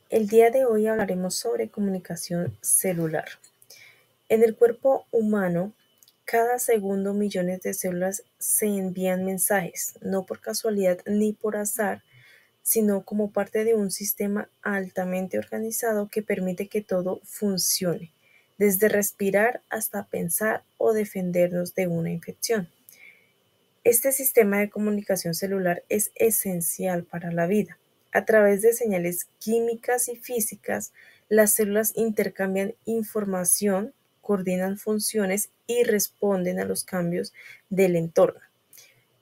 El día de hoy hablaremos sobre comunicación celular. En el cuerpo humano, cada segundo millones de células se envían mensajes, no por casualidad ni por azar, sino como parte de un sistema altamente organizado que permite que todo funcione, desde respirar hasta pensar o defendernos de una infección. Este sistema de comunicación celular es esencial para la vida. A través de señales químicas y físicas, las células intercambian información, coordinan funciones y responden a los cambios del entorno.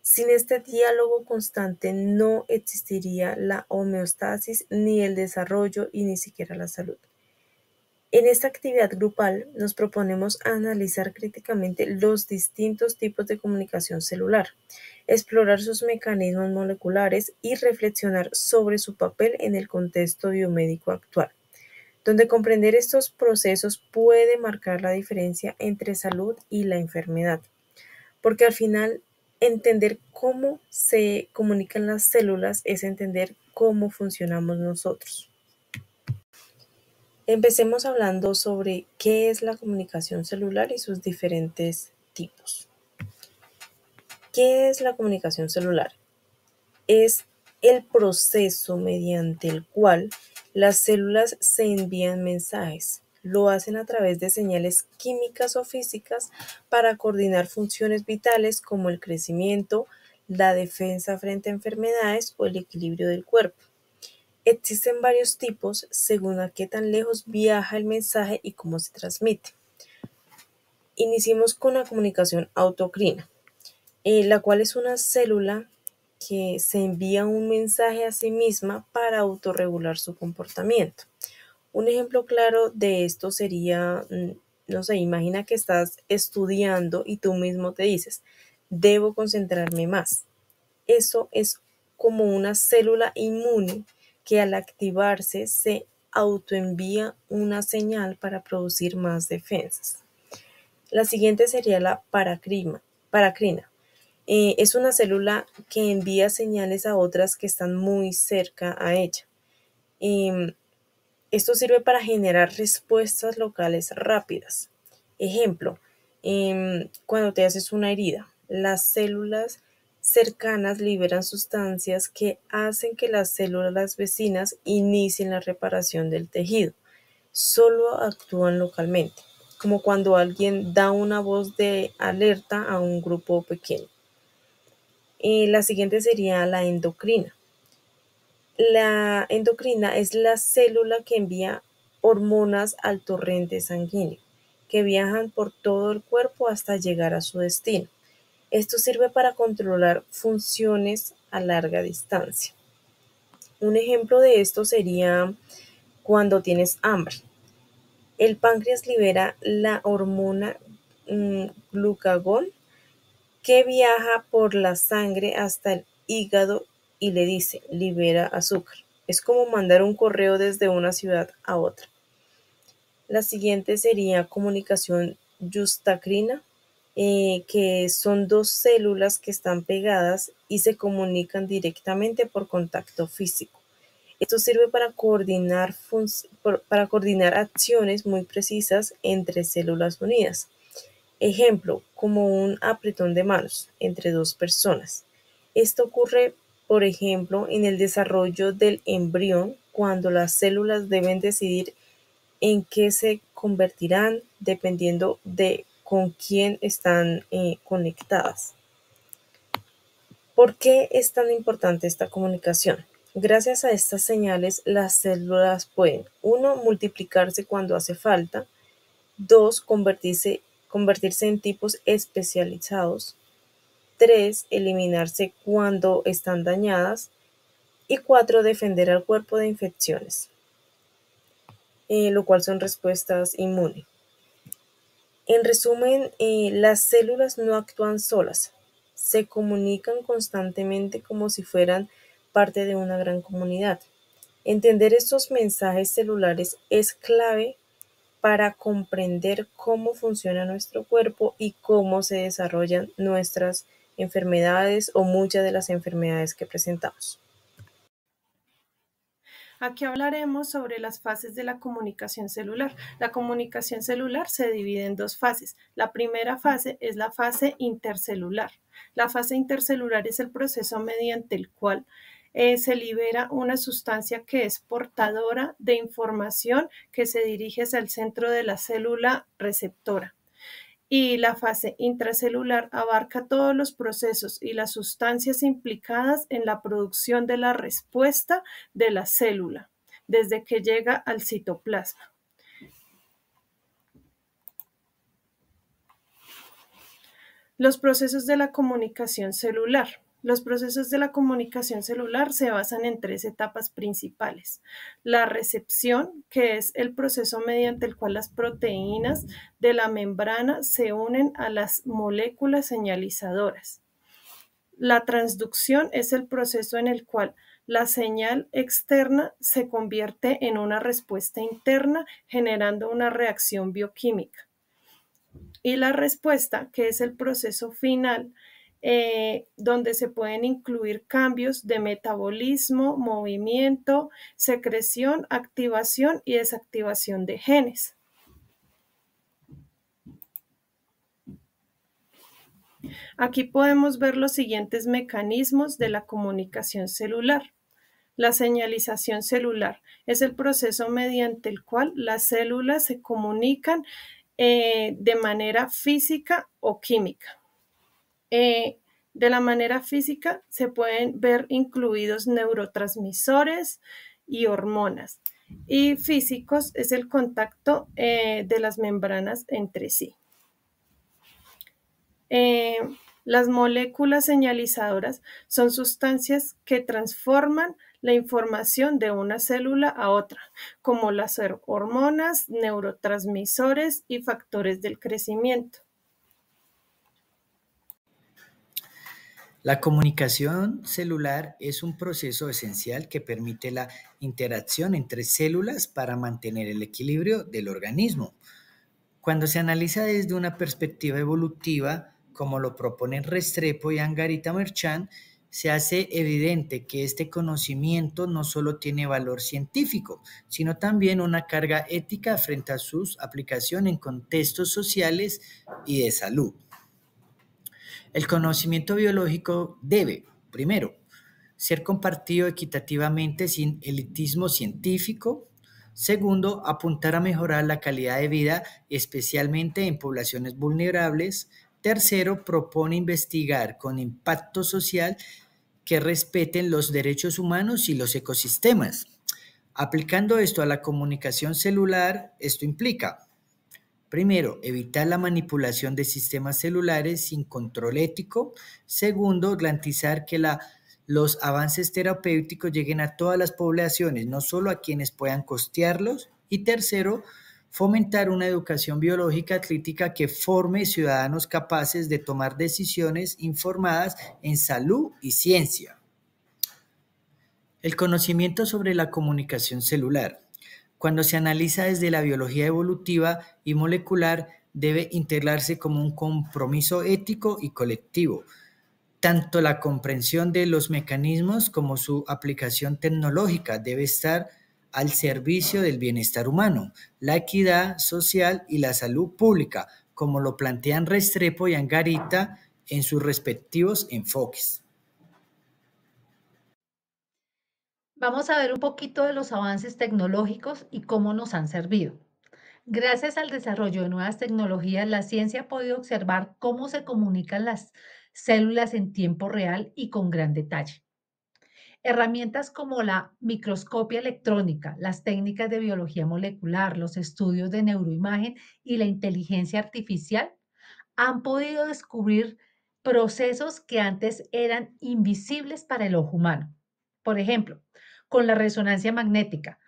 Sin este diálogo constante no existiría la homeostasis, ni el desarrollo y ni siquiera la salud. En esta actividad grupal nos proponemos analizar críticamente los distintos tipos de comunicación celular, explorar sus mecanismos moleculares y reflexionar sobre su papel en el contexto biomédico actual, donde comprender estos procesos puede marcar la diferencia entre salud y la enfermedad, porque al final entender cómo se comunican las células es entender cómo funcionamos nosotros. Empecemos hablando sobre qué es la comunicación celular y sus diferentes tipos. ¿Qué es la comunicación celular? Es el proceso mediante el cual las células se envían mensajes. Lo hacen a través de señales químicas o físicas para coordinar funciones vitales como el crecimiento, la defensa frente a enfermedades o el equilibrio del cuerpo. Existen varios tipos según a qué tan lejos viaja el mensaje y cómo se transmite. Iniciemos con la comunicación autocrina, la cual es una célula que se envía un mensaje a sí misma para autorregular su comportamiento. Un ejemplo claro de esto sería, no sé, imagina que estás estudiando y tú mismo te dices, debo concentrarme más. Eso es como una célula inmune que al activarse se autoenvía una señal para producir más defensas. La siguiente sería la paracrina. Es una célula que envía señales a otras que están muy cerca a ella. Em, Esto sirve para generar respuestas locales rápidas. Ejemplo, cuando te haces una herida, las células cercanas liberan sustancias que hacen que las células vecinas inicien la reparación del tejido. Solo actúan localmente, como cuando alguien da una voz de alerta a un grupo pequeño. La siguiente sería la endocrina. La endocrina es la célula que envía hormonas al torrente sanguíneo, que viajan por todo el cuerpo hasta llegar a su destino. Esto sirve para controlar funciones a larga distancia. Un ejemplo de esto sería cuando tienes hambre. El páncreas libera la hormona glucagón que viaja por la sangre hasta el hígado y le dice, libera azúcar. Es como mandar un correo desde una ciudad a otra. La siguiente sería comunicación yustacrina, que son dos células que están pegadas y se comunican directamente por contacto físico. Esto sirve para coordinar acciones muy precisas entre células unidas. Ejemplo, como un apretón de manos entre dos personas. Esto ocurre, por ejemplo, en el desarrollo del embrión, cuando las células deben decidir en qué se convertirán dependiendo de con quién están conectadas. ¿Por qué es tan importante esta comunicación? Gracias a estas señales, las células pueden, uno, multiplicarse cuando hace falta, dos, convertirse en tipos especializados, tres, eliminarse cuando están dañadas y cuatro, defender al cuerpo de infecciones, lo cual son respuestas inmunes. En resumen, las células no actúan solas, se comunican constantemente como si fueran parte de una gran comunidad. Entender estos mensajes celulares es clave para comprender cómo funciona nuestro cuerpo y cómo se desarrollan nuestras enfermedades o muchas de las enfermedades que presentamos. Aquí hablaremos sobre las fases de la comunicación celular. La comunicación celular se divide en dos fases. La primera fase es la fase intercelular. La fase intercelular es el proceso mediante el cual se libera una sustancia que es portadora de información que se dirige hacia el centro de la célula receptora. Y la fase intracelular abarca todos los procesos y las sustancias implicadas en la producción de la respuesta de la célula, desde que llega al citoplasma. Los procesos de la comunicación celular. Los procesos de la comunicación celular se basan en tres etapas principales. La recepción, que es el proceso mediante el cual las proteínas de la membrana se unen a las moléculas señalizadoras. La transducción es el proceso en el cual la señal externa se convierte en una respuesta interna, generando una reacción bioquímica. Y la respuesta, que es el proceso final, donde se pueden incluir cambios de metabolismo, movimiento, secreción, activación y desactivación de genes. Aquí podemos ver los siguientes mecanismos de la comunicación celular. La señalización celular es el proceso mediante el cual las células se comunican de manera física o química. De la manera física se pueden ver incluidos neurotransmisores y hormonas. Y físicos es el contacto de las membranas entre sí. Las moléculas señalizadoras son sustancias que transforman la información de una célula a otra, como las hormonas, neurotransmisores y factores del crecimiento. La comunicación celular es un proceso esencial que permite la interacción entre células para mantener el equilibrio del organismo. Cuando se analiza desde una perspectiva evolutiva, como lo proponen Restrepo y Angarita Merchant, se hace evidente que este conocimiento no solo tiene valor científico, sino también una carga ética frente a su aplicación en contextos sociales y de salud. El conocimiento biológico debe, primero, ser compartido equitativamente sin elitismo científico. Segundo, apuntar a mejorar la calidad de vida, especialmente en poblaciones vulnerables. Tercero, propone investigar con impacto social que respeten los derechos humanos y los ecosistemas. Aplicando esto a la comunicación celular, esto implica: primero, evitar la manipulación de sistemas celulares sin control ético. Segundo, garantizar que los avances terapéuticos lleguen a todas las poblaciones, no solo a quienes puedan costearlos. Y tercero, fomentar una educación biológica crítica que forme ciudadanos capaces de tomar decisiones informadas en salud y ciencia. El conocimiento sobre la comunicación celular, cuando se analiza desde la biología evolutiva y molecular, debe integrarse como un compromiso ético y colectivo. Tanto la comprensión de los mecanismos como su aplicación tecnológica debe estar al servicio del bienestar humano, la equidad social y la salud pública, como lo plantean Restrepo y Angarita en sus respectivos enfoques. Vamos a ver un poquito de los avances tecnológicos y cómo nos han servido. Gracias al desarrollo de nuevas tecnologías, la ciencia ha podido observar cómo se comunican las células en tiempo real y con gran detalle. Herramientas como la microscopia electrónica, las técnicas de biología molecular, los estudios de neuroimagen y la inteligencia artificial han podido descubrir procesos que antes eran invisibles para el ojo humano. Por ejemplo, con la resonancia magnética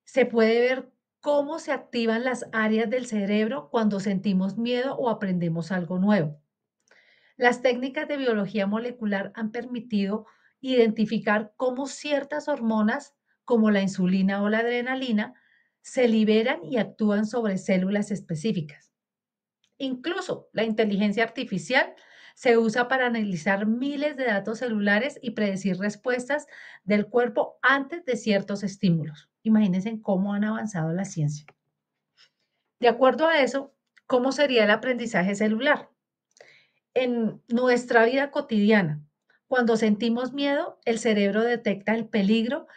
se puede ver cómo se activan las áreas del cerebro cuando sentimos miedo o aprendemos algo nuevo. Las técnicas de biología molecular han permitido identificar cómo ciertas hormonas, como la insulina o la adrenalina, se liberan y actúan sobre células específicas. Incluso la inteligencia artificial Se usa para analizar miles de datos celulares y predecir respuestas del cuerpo antes de ciertos estímulos. Imagínense cómo han avanzado la ciencia. De acuerdo a eso, ¿cómo sería el aprendizaje celular? En nuestra vida cotidiana, cuando sentimos miedo, el cerebro detecta el peligro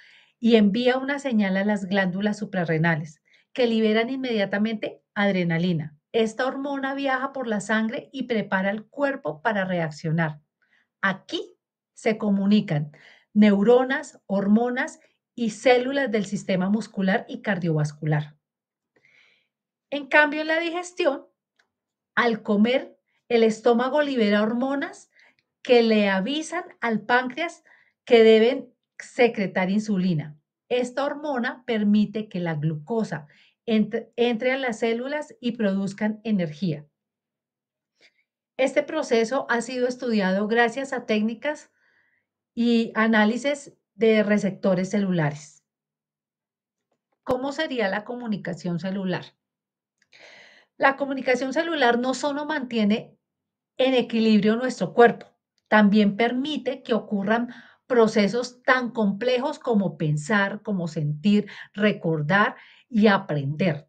y envía una señal a las glándulas suprarrenales, que liberan inmediatamente adrenalina. Esta hormona viaja por la sangre y prepara el cuerpo para reaccionar. Aquí se comunican neuronas, hormonas y células del sistema muscular y cardiovascular. En cambio, en la digestión, al comer, el estómago libera hormonas que le avisan al páncreas que deben secretar insulina. Esta hormona permite que la glucosa entre a las células y produzcan energía. Este proceso ha sido estudiado gracias a técnicas y análisis de receptores celulares. ¿Cómo sería la comunicación celular? La comunicación celular no solo mantiene en equilibrio nuestro cuerpo, también permite que ocurran procesos tan complejos como pensar, como sentir, recordar y aprender.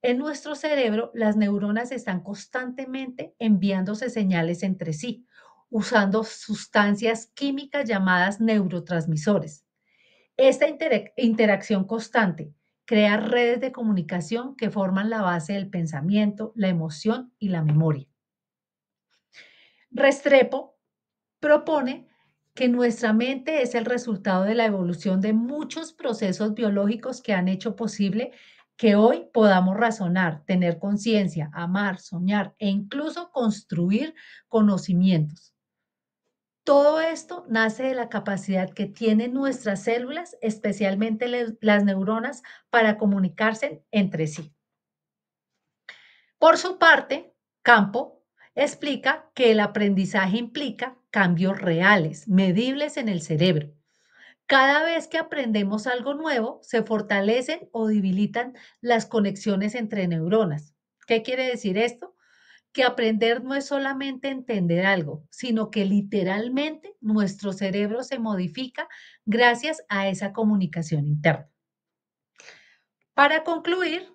En nuestro cerebro, las neuronas están constantemente enviándose señales entre sí, usando sustancias químicas llamadas neurotransmisores. Esta interacción constante crea redes de comunicación que forman la base del pensamiento, la emoción y la memoria. Restrepo propone que nuestra mente es el resultado de la evolución de muchos procesos biológicos que han hecho posible que hoy podamos razonar, tener conciencia, amar, soñar e incluso construir conocimientos. Todo esto nace de la capacidad que tienen nuestras células, especialmente las neuronas, para comunicarse entre sí. Por su parte, Campo explica que el aprendizaje implica cambios reales, medibles en el cerebro. Cada vez que aprendemos algo nuevo, se fortalecen o debilitan las conexiones entre neuronas. ¿Qué quiere decir esto? Que aprender no es solamente entender algo, sino que literalmente nuestro cerebro se modifica gracias a esa comunicación interna. Para concluir,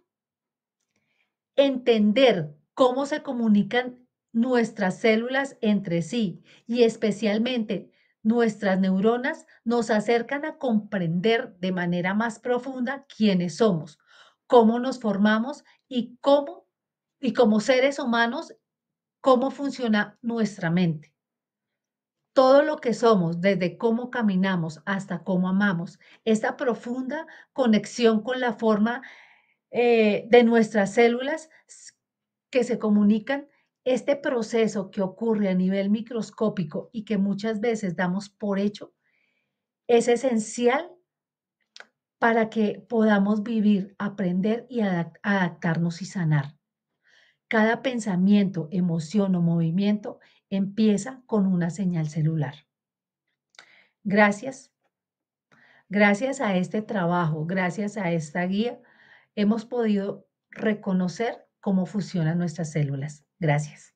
entender cómo se comunican nuestras células entre sí y especialmente nuestras neuronas nos acercan a comprender de manera más profunda quiénes somos, cómo nos formamos y como seres humanos, cómo funciona nuestra mente. Todo lo que somos, desde cómo caminamos hasta cómo amamos, esta profunda conexión con la forma de nuestras células que se comunican, este proceso que ocurre a nivel microscópico y que muchas veces damos por hecho, es esencial para que podamos vivir, aprender y adaptarnos y sanar. Cada pensamiento, emoción o movimiento empieza con una señal celular. Gracias. Gracias a este trabajo, gracias a esta guía, hemos podido reconocer cómo funcionan nuestras células. Gracias.